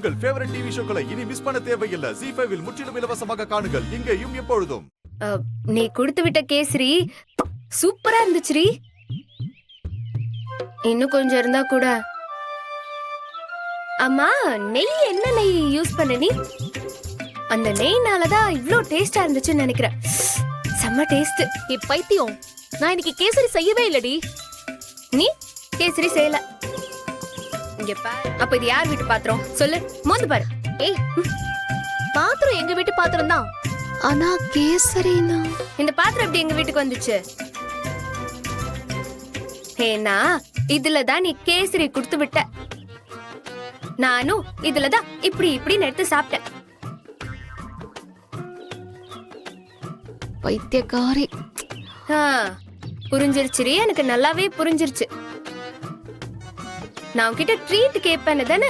உங்கள் favourite TV ஷோக்களை இனி miss பண்ண தேவையில்லை. ஜீ5 இல் முற்றிலும் இலவசமாக காணுங்கள். இங்கேயும் எப்பொழுதும். நீ கொடுத்து விட்ட கேசரி சூப்பரா இருந்துச்சுரி. இன்னும் கொஞ்சம் இருந்தா கூட. அம்மா, நெய் என்ன நெய் யூஸ் பண்ண நீ? அந்த நெய்னாலதான் இவ்ளோ டேஸ்டா இருந்துச்சுன்னு நினைக்கிறேன். செம்ம டேஸ்ட். பைத்தியம், நான் இன்னைக்கு கேசரி செய்யவே இல்லடி. நீ கேசரி செய்யல. இங்க பாரு. அப்ப இது யார் வீட்டு பாத்திரம் சொல்லு, மோந்து பாரு. ஏய், பாத்திரம் எங்க வீட்டு பாத்திரம் தான். ஆனா கேசரினா இந்த பாத்திரம் எப்படி எங்க வீட்டுக்கு வந்துச்சு? ஏன்னா இதுலதான் நீ கேசரி குடுத்து விட்ட. நானும் இதுலதான் இப்படி இப்படி எடுத்து சாப்பிட்டேன். பைத்தியக்காரி. புரிஞ்சிருச்சுரி, எனக்கு நல்லாவே புரிஞ்சிருச்சு. நான் உன்கிட்ட ட்ரீட் கேட்பேன்னு தானே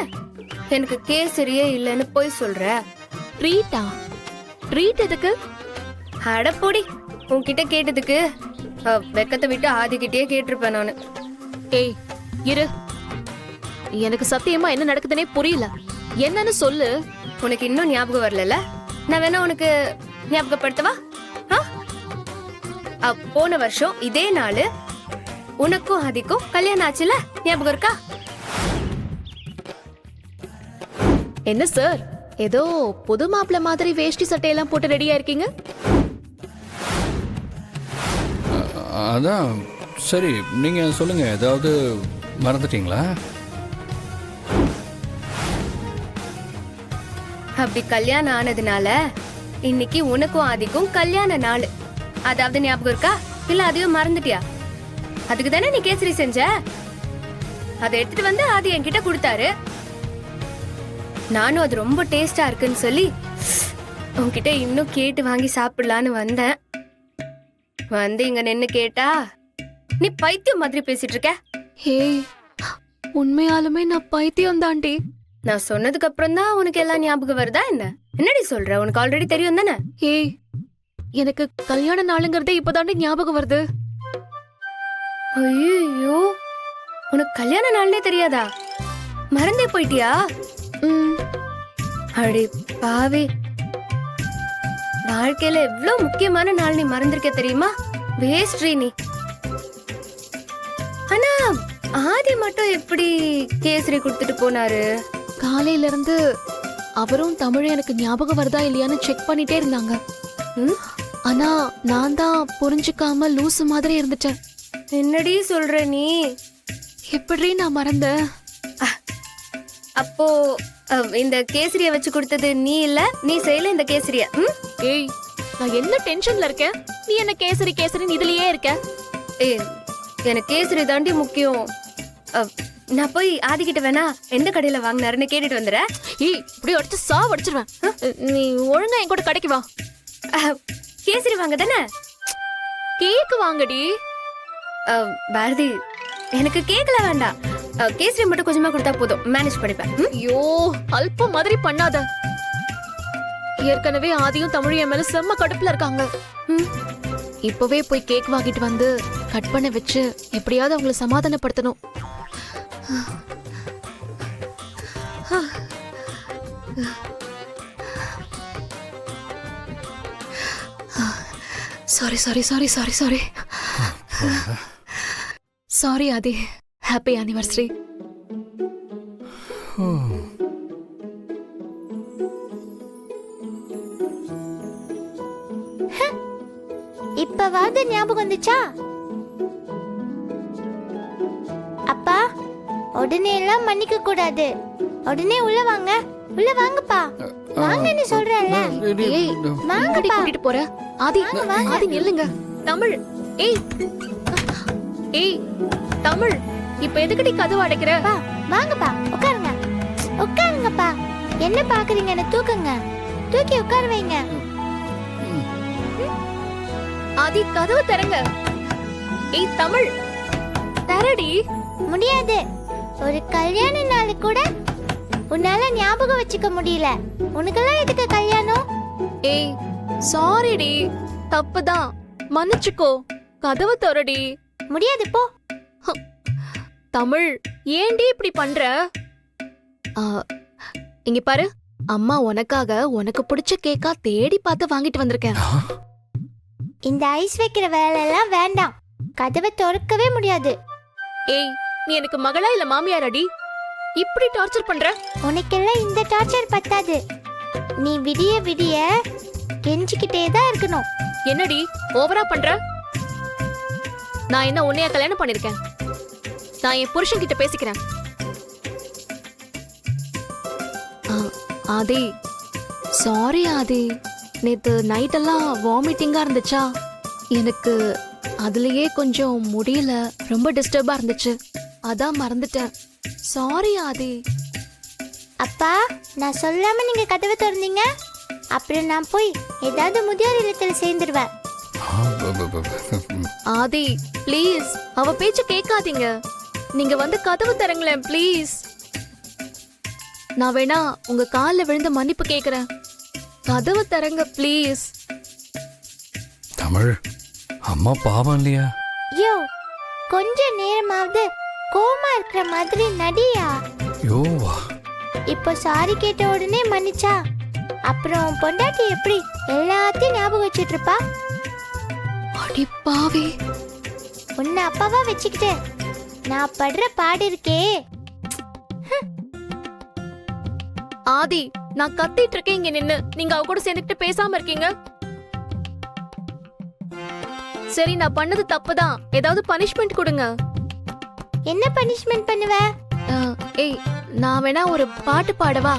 எனக்கு கேசரியே இல்லைன்னு போய் சொல்ற. ட்ரீட்டா? ட்ரீட் எதுக்கு? அடப்போடி, உன்கிட்ட கேட்டதுக்கு வெக்கத்தை விட்டு ஆதிக்கிட்டே கேட்டிருப்பேன் நானு. ஏய் இரு, எனக்கு சத்தியமா என்ன நடக்குதுன்னே புரியல. என்னன்னு சொல்லு. உனக்கு இன்னும் ஞாபகம் வரல? நான் வேணா உனக்கு ஞாபகப்படுத்தவா? போன வருஷம் இதே நாள் உனக்கும் ஆதிக்கும் கல்யாணம் ஆச்சுல, ஞாபகம் இருக்கா? என்ன சார், ஏதோ புது மாப்பிள்ள மாதிரி வேஷ்டி சட்டையெல்லாம் போட்டு ரெடியா இருக்கீங்க? அதான் சரி, நீங்க சொல்லுங்க, ஏதாவது மறந்துட்டீங்களா? அப்படி கல்யாணம் ஆனதுனால இன்னைக்கு உனக்கும் ஆதிக்கும் கல்யாண நாள். அதாவது ஞாபகம் இருக்கா? இல்ல அதையும் மறந்துட்டியா? அதுக்கு தானே நீ கேசரி செஞ்ச. அதை எடுத்துட்டு வந்து ஆதி என்கிட்ட கொடுத்தாரு. நானும் அது ரொம்ப டேஸ்டா இருக்குன்னு சொல்லி உன்கிட்ட இன்னும் கேட்டு வாங்கி சாப்பிடலான்னு வந்தேன். வந்து இங்க நின்னு கேட்டா நீ பைத்தியம் மாதிரி பேசிட்டு இருக்க. ஏய், உண்மையாலுமே நான் பைத்தியம் தாண்டி. நான் சொன்னதுக்கு அப்புறம் தான் உனக்கு எல்லாம் ஞாபகம் வருதா என்ன? என்னடி சொல்ற? உனக்கு ஆல்ரெடி தெரியும் தானே? ஏய், எனக்கு கல்யாண நாளுங்கிறதே இப்பதாண்டி ஞாபகம் வருது. ஐயோ, உனக்கு கல்யாண நாள்னே தெரியாதா? மறந்தே போயிட்டியா? அடி பாவி, வாழ்க்கையில எவ்வளவு முக்கியமான நாள் நீ மறந்திருக்க தெரியுமா? வேஸ்ட்ரி நீ. ஆனா ஆதி மட்டும் எப்படி கேசரி கொடுத்துட்டு போனாரு? காலையில இருந்து அவரும் தமிழ் எனக்கு ஞாபகம் வருதா இல்லையான்னு செக் பண்ணிட்டே இருந்தாங்க. ஆனா நான் தான் புரிஞ்சுக்காம லூசு மாதிரி இருந்துட்டேன். என்னடி சொல்ற நீ? எப்படி நான் மறந்தேன்? அப்போ இந்த கேசரிய வச்சு கொடுத்தது நீ இல்ல, நீ செய்யல இந்த கேசரிய. ஏய், நான் என்ன டென்ஷன்ல இருக்கேன், நீ என்ன கேசரி கேசரின்னு இதுலயே இருக்க? ஏய், எனக்கு கேசரி தாண்டி முக்கியம். நான் போய் ஆதிக்கிட்ட வேணா எந்த கடையில வாங்கினாருன்னு கேட்டுட்டு வந்துடுறேன். ஏய், இப்படி அடிச்சு சாவடிச்சிருவேன். நீ ஒழுங்கா என் கூட கடைக்கு வா. கேசரி வாங்க தானே? கேக்கு வாங்கடி. பாரதி, எனக்கு கேக்கல வேண்டாம். கேசரி மட்டும் கொஞ்சமா கொடுத்தா போதும், மேனேஜ் பண்ணிப்பேன். ஐயோ, அல்ப மாதிரி பண்ணாத. ஏற்கனவே ஆதியும் தமிழும் என் மேல செம்ம கடுப்புல இருக்காங்க. இப்பவே போய் கேக் வாங்கிட்டு வந்து கட் பண்ண வச்சு எப்படியாவது அவங்கள சமாதானப்படுத்தணும். Sorry sorry sorry sorry sorry sorry Aadhi. Happy anniversary. இப்பவாது ஞாபகம் வந்துச்சா? அப்பா, உடனே எல்லாம் மன்னிக்க கூடாது. உடனே உள்ள வாங்க, உள்ள வாங்கப்பா. வாங்கன்னு சொல்றேன்ல. ஏய், மாங்கடி கூட்டிட்டு போற? ஆதி, ஆதி நில்லுங்க. தமிழ், ஏய் ஏய் தமிழ், இப்ப எதுக்கடி கதவு அடைக்கிற? வாங்கப்பா, உட்காருங்க. உட்காருங்கப்பா. என்ன பாக்குறீங்க? என்ன தூக்குங்க, தூக்கி உட்கார வைங்க. ஆதி, கதவு திறங்க. ஏய் தமிழ், தரடி. முடியாது. ஒரு கல்யாண நாள் கூட உன்னால ஞாபகம் வச்சுக்க முடியல. உனக்கெல்லாம் எதுக்கு கல்யாணம்? ஏய், சாரிடி, தப்புதான், மன்னிச்சுக்கோ. கதவு திறடி. முடியாது, போ. தமிழ், ஏண்டி இப்படி பண்ற? இங்க பாரு, அம்மா உனக்காக உனக்கு பிடிச்ச கேக்கா தேடி பார்த்து வாங்கிட்டு வந்திருக்கேன். இந்த ஐஸ் வைக்கிற வேலையெல்லாம் வேண்டாம். கதவை திறக்கவே முடியாது. ஏய், நீ எனக்கு மகளா இல்ல மாமியாரடி? இப்படி டார்ச்சர் பண்ற? உனக்கெல்லாம் இந்த டார்ச்சர் பத்தாது. நீ விடிய விடிய கெஞ்சிக்கிட்டே தான் இருக்கணும். என்னடி ஓவரா பண்ற? நான் என்ன உன்னைய கல்யாணம் பண்ணிருக்கேன்? நான் என் புருஷன் கிட்ட பேசிக்கிறேன். ஆதி, சாரி ஆதி. நேத்து நைட் எல்லாம் வாமிட்டிங்கா இருந்துச்சா, எனக்கு அதுலயே கொஞ்சம் முடியல, ரொம்ப டிஸ்டர்பா இருந்துச்சு, அதான் மறந்துட்டேன். சாரி ஆதி. அப்பா, நான் சொல்லாம நீங்க கதவை திறந்தீங்க, அப்புறம் நான் போய் ஏதாவது முதியோர் இல்லத்தில் சேர்ந்துருவேன். ஆதி ப்ளீஸ், அவ பேச்ச கேட்காதீங்க. நீங்க வந்து கதவு தரங்களேன் ப்ளீஸ். நான் வேணா உங்க கால்ல விழுந்து மன்னிப்பு கேக்குறேன். கதவு தரங்க ப்ளீஸ். தமிழ், அம்மா பாவம் இல்லையா? யோ, கொஞ்ச நேரமாவது கோமா இருக்கிற மாதிரி நடியா. யோவா, இப்போ சாரி கேட்ட உடனே மன்னிச்சா அப்புறம் பொண்டாட்டி எப்படி எல்லாத்தையும் ஞாபகம் வச்சிட்டு இருப்பா? அடி பாவி, உன்னை அப்பாவா வச்சுக்கிட்டு நான் படுற பாடு இருக்கே. ஆதி, நான் கத்திட்டு இருக்கேன் இங்க நின்னு, நீங்க அவ கூட சேர்ந்துக்கிட்டு பேசாம இருக்கீங்க. சரி, நான் பண்ணது தப்புதான், ஏதாவது பனிஷ்மெண்ட் கொடுங்க. என்ன பனிஷ்மெண்ட் பண்ணுவ? ஏய், நான் வேணா ஒரு பாட்டு பாடவா?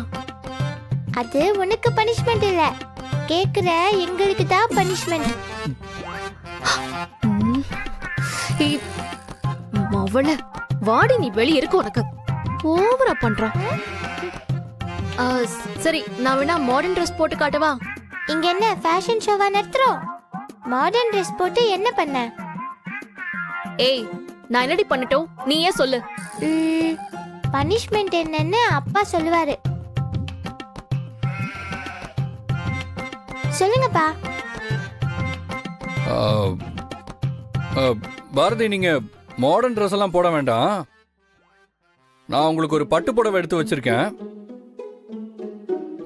அது உனக்கு பனிஷ்மெண்ட் இல்ல, கேக்குற எங்களுக்கு தான் பனிஷ்மெண்ட். மவள வாடி, நீ வெளிய இருக்கு, உனக்கு ஓவரா பண்ற. சரி, நான் வேணா மாடர்ன் ட்ரெஸ் போட்டு காட்டவா? இங்க என்ன ஃபேஷன் ஷோவா நடத்துறோம்? மாடர்ன் ட்ரெஸ் போட்டு என்ன பண்ண? ஏய், நான் என்னடி பண்ணட்டும், நீயே சொல்லு. பனிஷ்மெண்ட் என்னன்னு அப்பா சொல்லுவாரு. சொல்லுங்கப்பா. பாரதி, நீங்க மாடர்ன் ட்ரெஸ் எல்லாம் போட வேண்டாம். நான் உங்களுக்கு ஒரு பட்டு புடவை எடுத்து வச்சிருக்கேன்,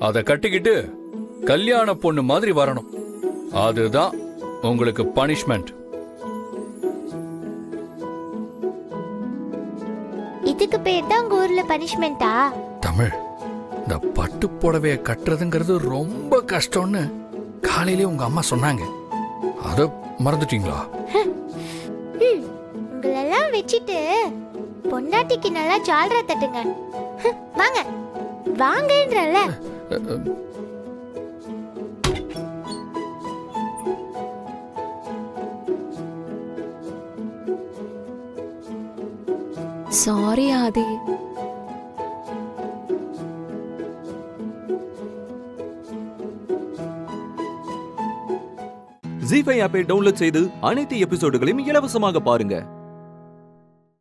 அதை கட்டிக்கிட்டு கல்யாண பொண்ணு மாதிரி வரணும். அதுதான் உங்களுக்கு பனிஷ்மெண்ட். இதுக்கு பேர் தான் உங்க ஊர்ல பனிஷ்மெண்டா? தமிழ், இந்த பட்டு புடவைய கட்டுறதுங்கிறது ரொம்ப கஷ்டம்னு காலையிலே உங்க அம்மா சொன்னாங்க, அத மறந்துட்டீங்களா? உங்களெல்லாம் வச்சுட்டு பொண்டாட்டிக்கு நல்லா ஜால்ரா தட்டுங்க. வாங்க வாங்கன்றல. சாரி ஆதி. ஜீ5 ஆப்பை டவுன்லோட் செய்து அனைத்து எபிசோடுகளையும் இலவசமாக பாருங்க.